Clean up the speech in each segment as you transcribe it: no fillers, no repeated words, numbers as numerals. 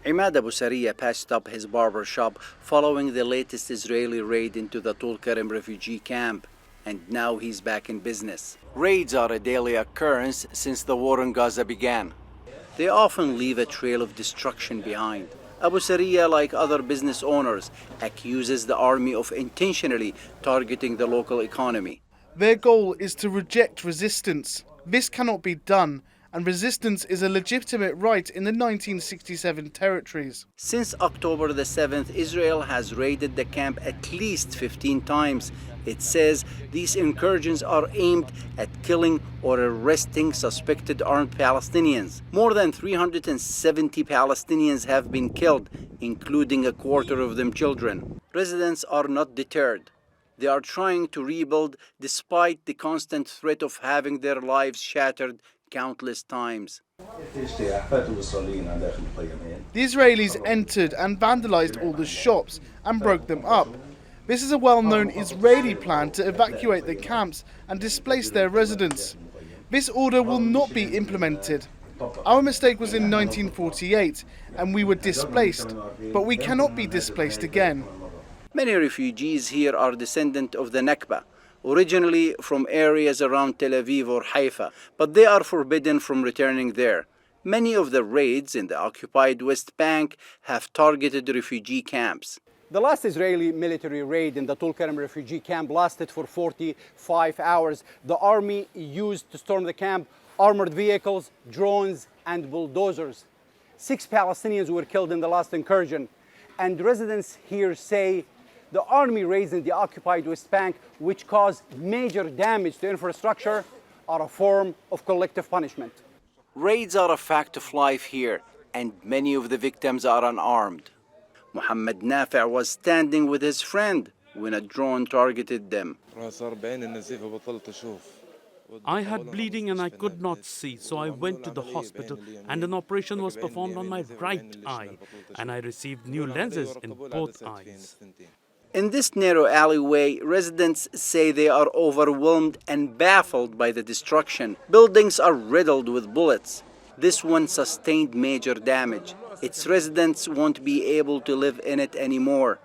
Imad Abu Sariya patched up his barber shop following the latest Israeli raid into the Tulkarem refugee camp, and now he's back in business. Raids are a daily occurrence since the war in Gaza began. They often leave a trail of destruction behind. Abu Sariya, like other business owners, accuses the army of intentionally targeting the local economy. Their goal is to reject resistance. This cannot be done, and resistance is a legitimate right in the 1967 territories. Since October the 7th, Israel has raided the camp at least 15 times. It says these incursions are aimed at killing or arresting suspected armed Palestinians. More than 370 Palestinians have been killed, including a quarter of them children. Residents are not deterred. They are trying to rebuild despite the constant threat of having their lives shattered countless times. The Israelis entered and vandalized all the shops and broke them up. This is a well-known Israeli plan to evacuate the camps and displace their residents. This order will not be implemented. Our mistake was in 1948 and we were displaced, but we cannot be displaced again. Many refugees here are descendants of the Nakba, originally from areas around Tel Aviv or Haifa, but they are forbidden from returning there. Many of the raids in the occupied West Bank have targeted refugee camps. The last Israeli military raid in the Tulkarem refugee camp lasted for 45 hours. The army used to storm the camp armored vehicles, drones, and bulldozers. 6 Palestinians were killed in the last incursion, and residents here say the army raids in the occupied West Bank, which caused major damage to infrastructure, are a form of collective punishment. Raids are a fact of life here, and many of the victims are unarmed. Mohammad Nafi' was standing with his friend when a drone targeted them. I had bleeding and I could not see, so I went to the hospital and an operation was performed on my right eye, and I received new lenses in both eyes. In this narrow alleyway, residents say they are overwhelmed and baffled by the destruction. Buildings are riddled with bullets. This one sustained major damage. Its residents won't be able to live in it anymore.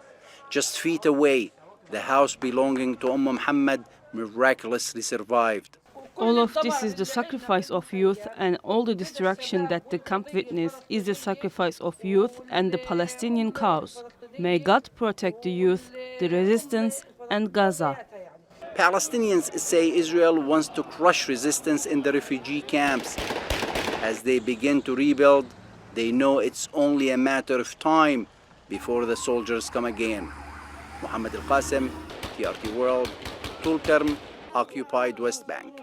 Just feet away, the house belonging to Muhammad miraculously survived. All of this is the sacrifice of youth, and all the destruction that the camp witnessed is the sacrifice of youth and the Palestinian cause. May God protect the youth, the resistance, and Gaza. Palestinians say Israel wants to crush resistance in the refugee camps. As they begin to rebuild, they know it's only a matter of time before the soldiers come again. Mohammad Al-Kassim, TRT World, Tulkarem, occupied West Bank.